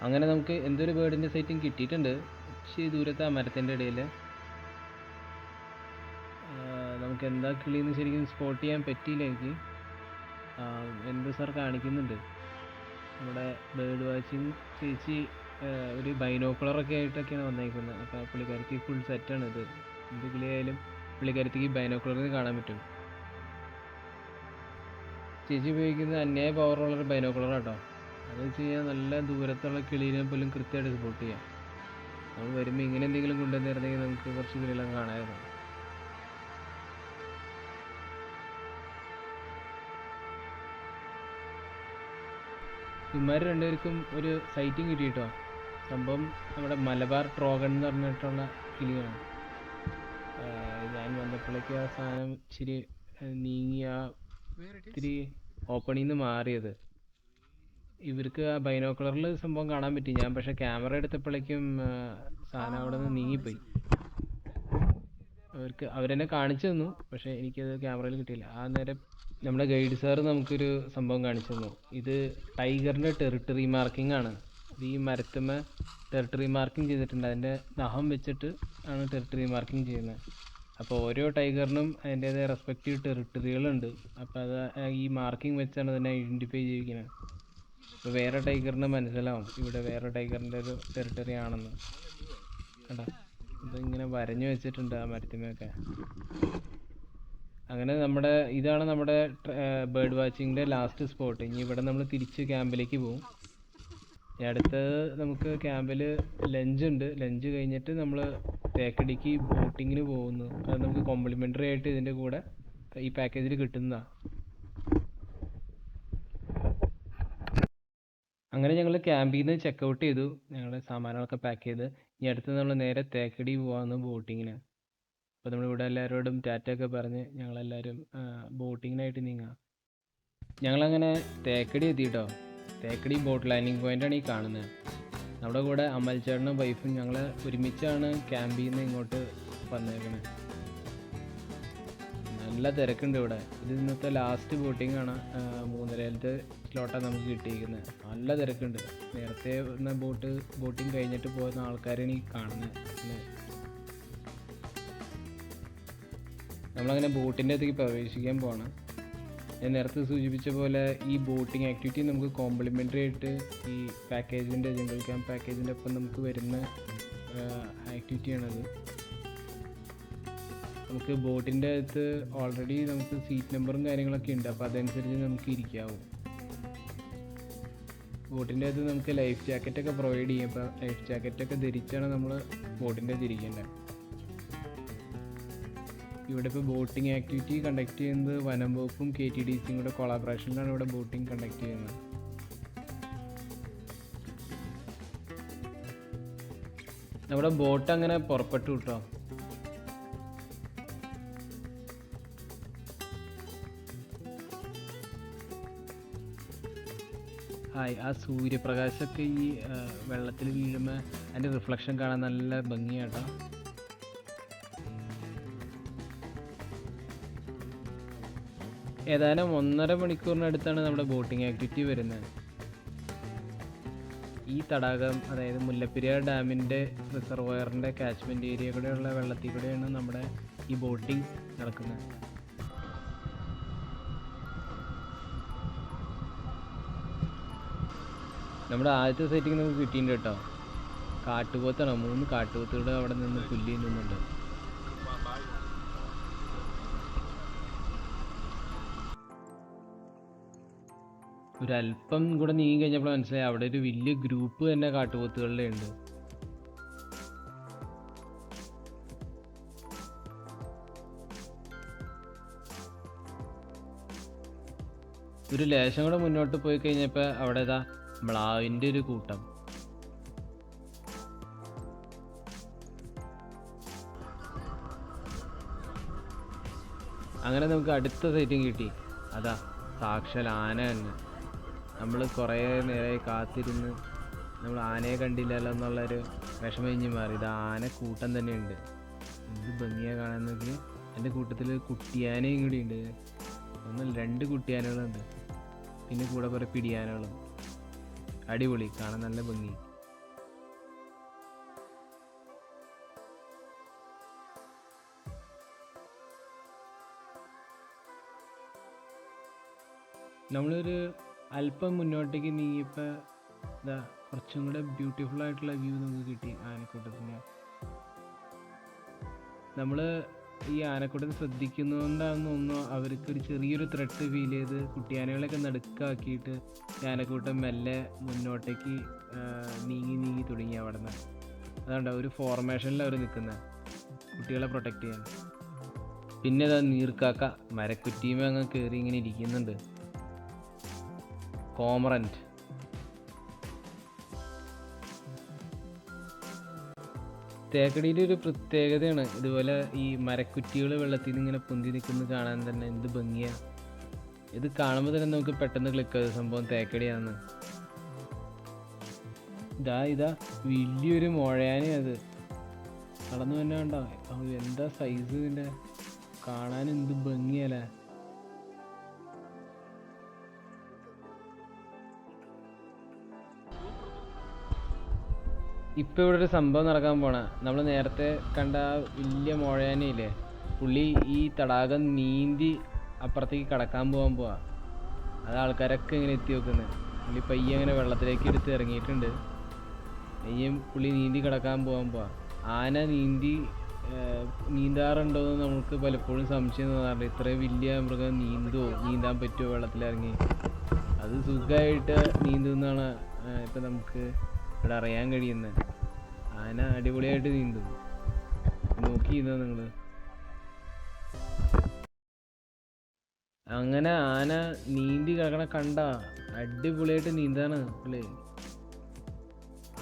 അങ്ങനെ നമുക്ക് എന്തൊരു ബേർഡിൻ്റെ സൈറ്റിംഗ് കിട്ടിയിട്ടുണ്ട്. കുറച്ച് ദൂരത്തെ ആ മരത്തിൻ്റെ ഇടയിൽ നമുക്ക് എന്താ കിളിയെന്ന് ശരിക്കും സ്പോട്ട് ചെയ്യാൻ പറ്റിയില്ല എനിക്ക്. എന്തോ സാർ കാണിക്കുന്നുണ്ട്. നമ്മുടെ ബേർഡ് വാച്ചിങ് ചേച്ചി ഒരു ബൈനോക്കുലറൊക്കെ ആയിട്ടൊക്കെയാണ് വന്നേക്കുന്നത്. അപ്പോൾ പുള്ളിക്കാരിക്ക് ഫുൾ സെറ്റാണ് ഇത്. എന്ത് കിളിയായാലും പുള്ളിക്കാരത്തേക്ക് ബൈനോക്കുലറിൽ കാണാൻ പറ്റും. ചേച്ചി ഉപയോഗിക്കുന്നത് അന്യായ പവറുള്ളൊരു ബൈനോക്കുലറാട്ടോ. അത് വെച്ച് കഴിഞ്ഞാൽ നല്ല ദൂരത്തുള്ള കിളീനെ പോലും കൃത്യമായിട്ട് സ്പോട്ട് ചെയ്യാം. നമ്മൾ വരുമ്പോൾ ഇങ്ങനെ എന്തെങ്കിലും കൊണ്ടുവന്നിരുന്നെങ്കിൽ നമുക്ക് കുറച്ച് കിളികളൊക്കെ കാണാമായിരുന്നു. ഇവന്മാർ രണ്ടുപേർക്കും ഒരു സൈറ്റിംഗ് കിട്ടി കേട്ടോ. സംഭവം നമ്മുടെ മലബാർ ട്രോഗൺ എന്ന് പറഞ്ഞിട്ടുള്ള കിളിയാണ്. ഞാൻ വന്നപ്പോഴേക്ക് ആ സാധനം ഇച്ചിരി നീങ്ങി ഇത്തിരി ഓപ്പണിൽ നിന്ന് മാറിയത്. ഇവർക്ക് ആ ബൈനോക്കുലറിൽ സംഭവം കാണാൻ പറ്റി. ഞാൻ പക്ഷേ ക്യാമറ എടുത്തപ്പോഴേക്കും സാധനം അവിടെ നിന്ന് നീങ്ങിപ്പോയി. അവരെന്നെ കാണിച്ചു തന്നു, പക്ഷേ എനിക്കത് ക്യാമറയിൽ കിട്ടിയില്ല. ആ നേരം നമ്മുടെ ഗൈഡ് സാറ് നമുക്കൊരു സംഭവം കാണിച്ചു തന്നു. ഇത് ടൈഗറിൻ്റെ ടെറിട്ടറി മാർക്കിംഗ് ആണ്. ഈ മരത്തുമ്മ ടെറിട്ടറി മാർക്കിംഗ് ചെയ്തിട്ടുണ്ട്. അതിൻ്റെ നഖം വെച്ചിട്ട് ആണ് ടെറിട്ടറി മാർക്കിംഗ് ചെയ്യുന്നത്. അപ്പോൾ ഓരോ ടൈഗറിനും അതിൻ്റേതായ റെസ്പെക്റ്റീവ് ടെറിട്ടറികളുണ്ട്. അപ്പോൾ അത് ഈ മാർക്കിംഗ് വെച്ചാണ് അതിനെ ഐഡൻറ്റിഫൈ ചെയ്യിക്കുന്നത്. ഇപ്പോൾ വേറെ ടൈഗറിന് മനസ്സിലാവും ഇവിടെ വേറെ ടൈഗറിൻ്റെ ഒരു ടെറിട്ടറി ആണെന്ന്. കേട്ടോ, ഇതിങ്ങനെ വരഞ്ഞു വെച്ചിട്ടുണ്ട് ആ മരത്തിമൊക്കെ. അങ്ങനെ ഇതാണ് നമ്മുടെ ബേർഡ് വാച്ചിങ്ങിൻ്റെ ലാസ്റ്റ് സ്പോട്ട്. ഇനി ഇവിടെ നമ്മൾ തിരിച്ച് ക്യാമ്പിലേക്ക് പോകും. അടുത്തത് നമുക്ക് ക്യാമ്പിൽ ലഞ്ച് ഉണ്ട്. ലഞ്ച് കഴിഞ്ഞിട്ട് നമ്മൾ തേക്കടിക്ക് ബോട്ടിങ്ങിന് പോകുന്നു. അത് നമുക്ക് കോംപ്ലിമെൻ്ററി ആയിട്ട് ഇതിൻ്റെ കൂടെ ഈ പാക്കേജിൽ കിട്ടുന്നതാണ്. അങ്ങനെ ഞങ്ങൾ ക്യാമ്പിൽ നിന്ന് ചെക്കൗട്ട് ചെയ്തു. ഞങ്ങളുടെ സാമാനങ്ങളൊക്കെ പാക്ക് ചെയ്ത് ഇനി അടുത്ത് നമ്മൾ നേരെ തേക്കടി പോകാമെന്ന് ബോട്ടിങ്ങിന്. അപ്പോൾ നമ്മളിവിടെ എല്ലാവരോടും ടാറ്റയൊക്കെ പറഞ്ഞ് ഞങ്ങളെല്ലാവരും ബോട്ടിങ്ങിനായിട്ട് നീങ്ങാം. ഞങ്ങളങ്ങനെ തേക്കടി എത്തിയിട്ടോ. തേക്കടി ബോട്ട് ലാൻഡിങ് പോയിൻ്റാണ് ഈ കാണുന്നത്. നമ്മുടെ കൂടെ അമൽ ചേട്ടനും വൈഫും ഞങ്ങൾ ഒരുമിച്ചാണ് ക്യാമ്പിൽ നിന്ന് ഇങ്ങോട്ട് വന്നേക്കണത്. നല്ല തിരക്കുണ്ട് ഇവിടെ. ഇത് ഇന്നത്തെ ലാസ്റ്റ് ബോട്ടിംഗ് ആണ്. 3:30 സ്ലോട്ടാണ് നമുക്ക് കിട്ടിയിരിക്കുന്നത്. നല്ല തിരക്കുണ്ട്. നേരത്തെ വന്ന ബോട്ടിങ് കഴിഞ്ഞിട്ട് പോകുന്ന ആൾക്കാരാണ് ഈ കാണുന്നത്. നമ്മളങ്ങനെ ബോട്ടിൻ്റെ അടുത്തേക്ക് പ്രവേശിക്കാൻ പോവാണ്. ഞാൻ നേരത്തെ സൂചിപ്പിച്ച പോലെ ഈ ബോട്ടിംഗ് ആക്ടിവിറ്റി നമുക്ക് കോംപ്ലിമെൻ്ററി ആയിട്ട് ഈ പാക്കേജിൻ്റെ ജംഗിൾ ക്യാമ്പ് പാക്കേജിൻ്റെ ഒപ്പം നമുക്ക് വരുന്ന ആക്ടിവിറ്റിയാണത്. നമുക്ക് ബോട്ടിൻ്റെ അകത്ത് ഓൾറെഡി നമുക്ക് സീറ്റ് നമ്പറും കാര്യങ്ങളൊക്കെ ഉണ്ട്. അപ്പോൾ അതനുസരിച്ച് നമുക്ക് ഇരിക്കാവും. ബോട്ടിൻ്റെ അകത്ത് നമുക്ക് ലൈഫ് ജാക്കറ്റൊക്കെ പ്രൊവൈഡ് ചെയ്യും. അപ്പോൾ ലൈഫ് ജാക്കറ്റൊക്കെ ധരിച്ചാണ് നമ്മൾ ബോട്ടിൻ്റെ അകത്ത് ഇരിക്കേണ്ടത്. ഇവിടെ ഇപ്പോൾ ബോട്ടിംഗ് ആക്ടിവിറ്റി കണ്ടക്ട് ചെയ്യുന്നത് വനം വകുപ്പും KTDCയും കൂടെ കൊളാബറേഷനിലാണ് ഇവിടെ ബോട്ടിംഗ് കണ്ടക്ട് ചെയ്യുന്നത്. നമ്മുടെ ബോട്ട് അങ്ങനെ പുറപ്പെട്ടു കേട്ടോ. ആ സൂര്യപ്രകാശമൊക്കെ ഈ വെള്ളത്തിൽ വീഴുമ്പോൾ അതിൻ്റെ റിഫ്ലക്ഷൻ കാണാൻ നല്ല ഭംഗിയാട്ടോ. ഏതായാലും 1.5 മണിക്കൂറിനടുത്താണ് നമ്മുടെ ബോട്ടിംഗ് ആക്ടിവിറ്റി വരുന്നത്. ഈ തടാകം, അതായത് മുല്ലപ്പെരിയാർ ഡാമിൻ്റെ റിസർവോയറിൻ്റെ കാച്ച്മെൻറ്റ് ഏരിയ കൂടെയുള്ള വെള്ളത്തിൽ കൂടെയാണ് നമ്മുടെ ഈ ബോട്ടിംഗ് നടക്കുന്നത്. നമ്മുടെ ആദ്യത്തെ സെറ്റിംഗ് നമുക്ക് കിട്ടിയിട്ടുണ്ട് കേട്ടോ. കാട്ടുപോത്താണ്. 3 കാട്ടുപോത്തുകൾ അവിടെ നിന്ന് പുല്ല് തിന്നുന്നുണ്ട്. ഒരല്പം കൂടെ നീങ്ങി കഴിഞ്ഞപ്പോൾ മനസ്സിലായി അവിടെ ഒരു വലിയ ഗ്രൂപ്പ് തന്നെ കാട്ടുപോത്തുകളുടെ ഉണ്ട്. ഒരു ലേശം കൂടെ മുന്നോട്ട് പോയി കഴിഞ്ഞപ്പോൾ അവിടെ മ്ലാവിൻ്റെ ഒരു കൂട്ടം. അങ്ങനെ നമുക്ക് അടുത്ത സൈറ്റിങ് കിട്ടി. അതാ സാക്ഷാൽ ആന തന്നെ. നമ്മൾ കുറേ നേരമായി കാത്തിരുന്ന് നമ്മൾ ആനയെ കണ്ടില്ലല്ലോ എന്നുള്ളൊരു വിഷമം കഴിഞ്ഞ് മാറി. ഇത് ആനക്കൂട്ടം തന്നെയുണ്ട്. എന്ത് ഭംഗിയാണ് കാണാൻ നോക്കി. എൻ്റെ കൂട്ടത്തിൽ കുട്ടിയാനയും കൂടി ഉണ്ട്. 2 കുട്ടിയാനകളുണ്ട്. പിന്നെ കൂടെ കുറേ പിടിയാനകളും. അടിപൊളി, കാണാൻ നല്ല ഭംഗി. നമ്മളൊരു അല്പം മുന്നോട്ടേക്ക് നീങ്ങിയപ്പോൾ ഇതാ കുറച്ചും കൂടെ ബ്യൂട്ടിഫുൾ ആയിട്ടുള്ള വ്യൂ നമുക്ക് കിട്ടി ആനക്കൂട്ടത്തിൻ്റെ. നമ്മൾ ഈ ആനക്കൂട്ടത്തെ ശ്രദ്ധിക്കുന്നതുകൊണ്ടാണെന്ന് തോന്നുന്നു അവർക്കൊരു ചെറിയൊരു ത്രെട്ട് ഫീൽ ചെയ്ത് കുട്ടിയാനകളെയൊക്കെ നടുക്കാക്കിയിട്ട് ഈ ആനക്കൂട്ടം മെല്ലെ മുന്നോട്ടേക്ക് നീങ്ങി നീങ്ങി തുടങ്ങി അവിടെ നിന്ന്. അതുകൊണ്ട് ഒരു ഫോർമേഷനിൽ അവർ നിൽക്കുന്നത് കുട്ടികളെ പ്രൊട്ടക്റ്റ് ചെയ്യാൻ. പിന്നെ ഇതാ നീർക്കാക്ക മരക്കുറ്റിയുമേ അങ്ങ് കയറി ഇങ്ങനെ ഇരിക്കുന്നുണ്ട്. കോമറൻറ്റ്. തേക്കടിയിലെ ഒരു പ്രത്യേകതയാണ് ഇതുപോലെ ഈ മരക്കുറ്റികൾ വെള്ളത്തിൽ നിന്ന് ഇങ്ങനെ പൊന്തി നിൽക്കുന്നത് കാണാൻ തന്നെ എന്ത് ഭംഗിയാണ്. ഇത് കാണുമ്പോൾ തന്നെ നമുക്ക് പെട്ടെന്ന് ക്ലിക്ക് ആയത് സംഭവം തേക്കടിയാണെന്ന്. ഇതാ വലിയൊരു മുഴയാനേ അത് നടന്നു തന്നെ കണ്ടോ. എന്താ സൈസ് ഇതിൻ്റെ, കാണാൻ എന്ത് ഭംഗിയല്ലേ. ഇപ്പം ഇവിടെ ഒരു സംഭവം നടക്കാൻ പോണ. നമ്മൾ നേരത്തെ കണ്ട ആ വലിയ മുഴയാനയില്ലേ, പുള്ളി ഈ തടാകം നീന്തി അപ്പുറത്തേക്ക് കടക്കാൻ പോവാ. അത് ആൾക്കാരൊക്കെ ഇങ്ങനെ എത്തി നോക്കുന്നത്. പുള്ളി പയ്യെ അങ്ങനെ വെള്ളത്തിലേക്ക് എടുത്ത് ഇറങ്ങിയിട്ടുണ്ട്. പയ്യെ പുള്ളി നീന്തി കടക്കാൻ പോവാ. ആന നീന്താറുണ്ടോയെന്ന് നമുക്ക് പലപ്പോഴും സംശയം തോന്നാറുണ്ട്. ഇത്രയും വലിയ മൃഗം നീന്താൻ പറ്റുമോ വെള്ളത്തിലിറങ്ങി? അത് സുഖമായിട്ട് നീന്തുമെന്നാണ് ഇപ്പം നമുക്ക് ഇവിടെ അറിയാൻ കഴിയുന്നത്. ആന അടിപൊളിയായിട്ട് നീന്തും. നോക്കിയിരുന്നോ നിങ്ങൾ? അങ്ങനെ ആന നീന്തി കിടക്കണ കണ്ട അടിപൊളിയായിട്ട് നീന്താണ് പുള്ളി.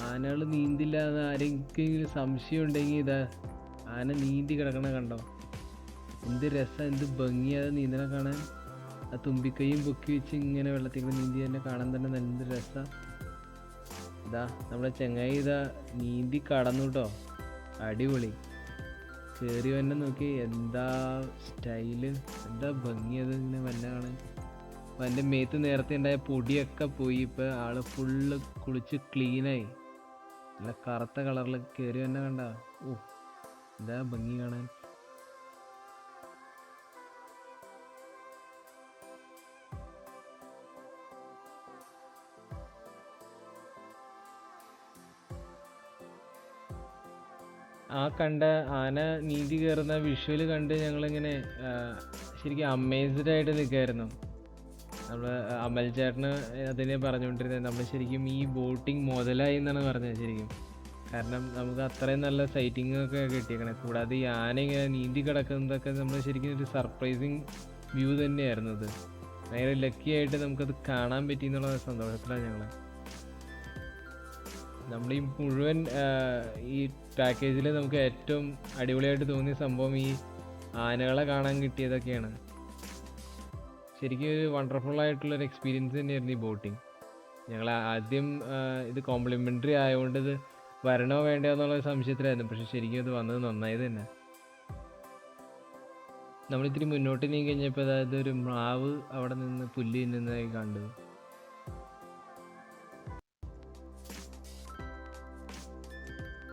ആനകൾ നീന്തില്ല എന്ന് ആരെങ്കിലും സംശയം ഉണ്ടെങ്കിൽ ഇതാ ആന നീന്തി കിടക്കണ കണ്ടോ. എന്ത് രസം, എന്ത് ഭംഗിയാത് നീന്തണ കാണാൻ. ആ തുമ്പിക്കൈയും പൊക്കി വെച്ച് ഇങ്ങനെ വെള്ളത്തിൽ നീന്തി തന്നെ കാണാൻ തന്നെ നല്ല രസമാണ്. ഇതാ നമ്മുടെ ചെങ്ങായി ഇതാ നീന്തി കടന്നു കേട്ടോ. അടിപൊളി. കയറി വന്നെ നോക്കി, എന്താ സ്റ്റൈല്, എന്താ ഭംഗിയത് ഇങ്ങനെ വല്ല കാണാൻ. അപ്പം എൻ്റെ മേത്ത് നേരത്തെ ഉണ്ടായ പൊടിയൊക്കെ പോയി. ഇപ്പം ആള് ഫുള്ള് കുളിച്ച് ക്ലീനായി. നല്ല കറുത്ത കളറിൽ കയറി വന്നെ കണ്ട. ഓ എന്താ ഭംഗി കാണാൻ. ആ കണ്ട ആന നീന്തി കയറുന്ന വിഷ്വൽ കണ്ട് ഞങ്ങളിങ്ങനെ ശരിക്കും അമേസ്ഡ് ആയിട്ട് നിൽക്കുമായിരുന്നു. നമ്മൾ അമൽ ചേട്ടന് അതിനെ പറഞ്ഞുകൊണ്ടിരുന്നത് നമ്മൾ ശരിക്കും ഈ ബോട്ടിങ് മുതലായി എന്നാണ് പറഞ്ഞത് ശരിക്കും. കാരണം നമുക്ക് അത്രയും നല്ല സൈറ്റിംഗ് ഒക്കെ കിട്ടിയേക്കണേ. കൂടാതെ ഈ ആന ഇങ്ങനെ നീന്തി കിടക്കുന്നതൊക്കെ നമ്മൾ ശരിക്കും ഒരു സർപ്രൈസിങ് വ്യൂ തന്നെയായിരുന്നു. അത് ഭയങ്കര ലക്കി ആയിട്ട് നമുക്കത് കാണാൻ പറ്റി എന്നുള്ള സന്തോഷത്തിലാണ് ഞങ്ങൾ. നമ്മൾ ഈ മുഴുവൻ ഈ പാക്കേജിൽ നമുക്ക് ഏറ്റവും അടിപൊളിയായിട്ട് തോന്നിയ സംഭവം ഈ ആനകളെ കാണാൻ കിട്ടിയതൊക്കെയാണ്. ശരിക്കും ഒരു വണ്ടർഫുൾ ആയിട്ടുള്ളൊരു എക്സ്പീരിയൻസ് തന്നെയായിരുന്നു ഈ ബോട്ടിങ്. ഞങ്ങൾ ആദ്യം ഇത് കോംപ്ലിമെൻ്ററി ആയതുകൊണ്ട് ഇത് വരണോ വേണ്ടോ എന്നുള്ള സംശയത്തിലായിരുന്നു. പക്ഷെ ശരിക്കും ഇത് വന്നത് നന്നായത് തന്നെ. നമ്മളിത്തിരി മുന്നോട്ട് നീങ്ങി കഴിഞ്ഞപ്പോൾ അതായത് ഒരു മ്ലാവ് അവിടെ നിന്ന് പുല്ല് തിന്നുന്നതായി കണ്ടത്.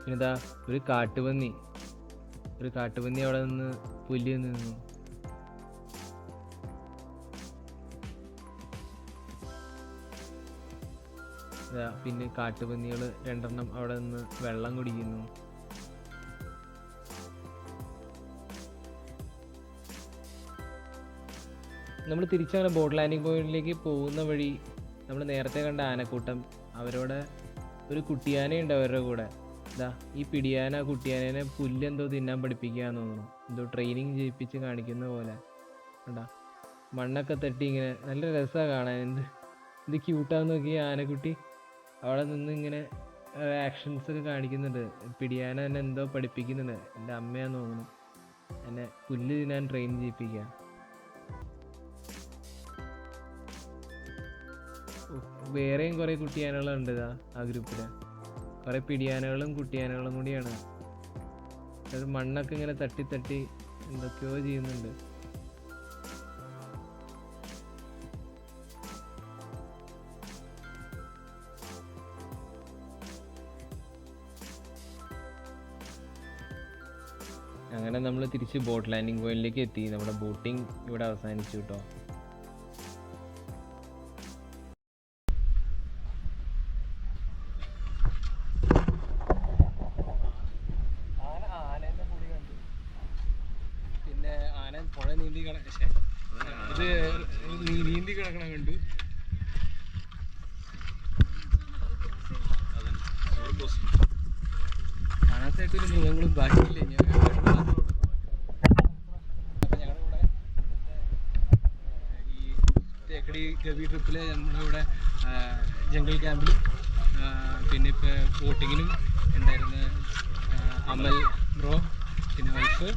പിന്നെ ഇതാ ഒരു കാട്ടുപന്നി അവിടെ നിന്ന് പുല്ല് നിന്നു. പിന്നെ കാട്ടുപന്നികൾ 2 എണ്ണം അവിടെ നിന്ന് വെള്ളം കുടിക്കുന്നു. നമ്മൾ തിരിച്ചങ്ങനെ ബോട്ട് ലാൻഡിങ് പോയിന്റിലേക്ക് പോകുന്ന വഴി നമ്മൾ നേരത്തെ കണ്ട ആനക്കൂട്ടം അവരോട് ഒരു കുട്ടിയാനയുണ്ട് അവരുടെ കൂടെ. ഇതാ ഈ പിടിയാന കുട്ടിയാനേനെ പുല്ലെന്തോ തിന്നാൻ പഠിപ്പിക്കുകയെന്ന് തോന്നുന്നു. എന്തോ ട്രെയിനിങ് ചെയ്യിപ്പിച്ച് കാണിക്കുന്ന പോലെ കണ്ടാ. മണ്ണൊക്കെ തട്ടി ഇങ്ങനെ നല്ല രസമാണ് കാണാൻ. എന്ത് ക്യൂട്ടാന്ന് നോക്കി. ആനക്കുട്ടി അവിടെ നിന്ന് ഇങ്ങനെ ആക്ഷൻസ് ഒക്കെ കാണിക്കുന്നുണ്ട്. പിടിയാന എന്നെ എന്തോ പഠിപ്പിക്കുന്നുണ്ട്. എൻ്റെ അമ്മയാന്ന് തോന്നുന്നു. എന്നെ പുല്ല് തിന്നാൻ ട്രെയിൻ ചെയ്യിപ്പിക്കുക. വേറെയും കുറേ കുട്ടിയാനകളുണ്ട് ഇതാ ആ ഗ്രൂപ്പിൽ. കുറേ പിടിയാനകളും കുട്ടിയാനകളും കൂടിയാണ്. അത് മണ്ണൊക്കെ ഇങ്ങനെ തട്ടി എന്തൊക്കെയോ ചെയ്യുന്നുണ്ട്. അങ്ങനെ നമ്മൾ തിരിച്ച് ബോട്ട് ലാൻഡിങ് പോയിന്റിലേക്ക് എത്തി. നമ്മുടെ ബോട്ടിങ് ഇവിടെ അവസാനിച്ചു കേട്ടോ. നീന്തി നീന്തി കിടക്കണം കണ്ടു. കാണാത്തായിട്ടൊരു മൃഗങ്ങളും ബാക്കിയില്ല. അപ്പം ഞങ്ങളുടെ കൂടെ ഈ തേക്കടി ഗവി ട്രിപ്പിൽ നമ്മുടെ കൂടെ ജംഗിൾ ക്യാമ്പിലും പിന്നെ ഇപ്പോൾ ബോട്ടിങ്ങിനും ഉണ്ടായിരുന്ന അമൽ ബ്രോ, പിന്നെ വൈഫ്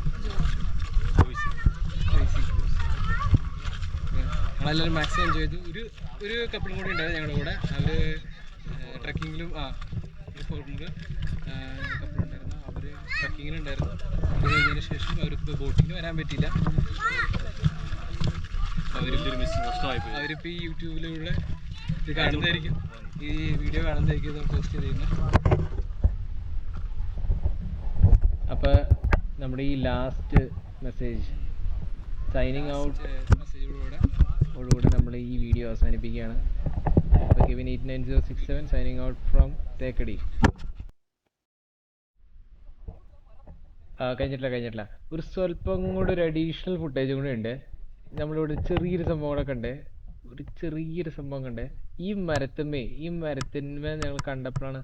ഞങ്ങളെല്ലാവരും മാക്സിമം എൻജോയ് ചെയ്തു. ഒരു കപ്പിളും കൂടി ഉണ്ടായിരുന്നു ഞങ്ങളുടെ കൂടെ. അവർ ട്രക്കിങ്ങിലും ഒരു ഫോറിനർ കപ്പിളുണ്ടായിരുന്നു. അവർ ട്രക്കിങ്ങിനുണ്ടായിരുന്നു. അത് കഴിഞ്ഞതിന് ശേഷം അവർക്ക് ബോട്ടിങ്ങിന് വരാൻ പറ്റിയില്ല. അവരിപ്പോൾ ഈ യൂട്യൂബിലൂടെ ഇത് കാണുന്നതായിരിക്കും, ഈ വീഡിയോ കാണുന്നതായിരിക്കും ഇത് പോസ്റ്റ് ചെയ്യുന്നത്. അപ്പോൾ നമ്മുടെ ഈ ലാസ്റ്റ് മെസ്സേജ് സൈനിങ് ഔട്ട് ഓടുകൂടെ നമ്മൾ ഈ വീഡിയോ അവസാനിപ്പിക്കുകയാണ്. അപ്പോൾ Kevin 89067 signing out from Thekkady. കഴിഞ്ഞിട്ടില്ല. ഒരു സ്വല്പം കൂടെ ഒരു അഡീഷണൽ ഫുട്ടേജ് കൂടെ ഉണ്ട്. നമ്മളിവിടെ ചെറിയൊരു സംഭവം കൂടെ കണ്ടേ, ഈ മരത്തിന്മേൽ ഞങ്ങൾ കണ്ടപ്പോഴാണ്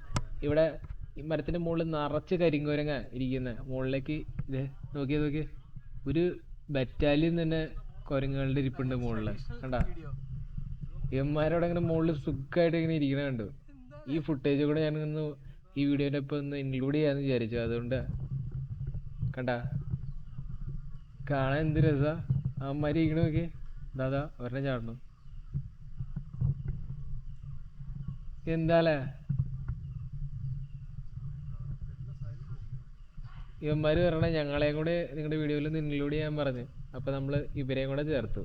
ഇവിടെ ഈ മരത്തിൻ്റെ മുകളിൽ നിറച്ച് കരിങ്കോരങ്ങ ഇരിക്കുന്നത്. മുകളിലേക്ക് ഇത് നോക്കിയേ, ഒരു ബറ്റാലിയൻ തന്നെ കുരങ്ങുകളുടെ ഇരിപ്പുണ്ട് മുകളിൽ. കണ്ടാ, ഇവന്മാരോടെ അങ്ങനെ മുകളിൽ സുഖമായിട്ട് ഇങ്ങനെ ഇരിക്കണ കണ്ടു. ഈ ഫുട്ടേജ് കൂടെ ഞാനൊന്ന് ഈ വീഡിയോൻ്റെ ഒപ്പം ഒന്ന് ഇൻക്ലൂഡ് ചെയ്യാമെന്ന് വിചാരിച്ചു. അതുകൊണ്ട് കണ്ടാ, കാണാൻ എന്ത് രസാ. അവന്മാർ ഇരിക്കണ നോക്കി, ദാദാ ഒരെണ്ണം ചാടണം. എന്താലേ ഇവന്മാർ പറഞ്ഞ ഞങ്ങളെയും കൂടെ നിങ്ങളുടെ വീഡിയോയിൽ ഒന്ന് ഇൻക്ലൂഡ് ചെയ്യാൻ പറഞ്ഞു. അപ്പോൾ നമ്മൾ ഇവരെയും കൂടെ ചേർത്തു.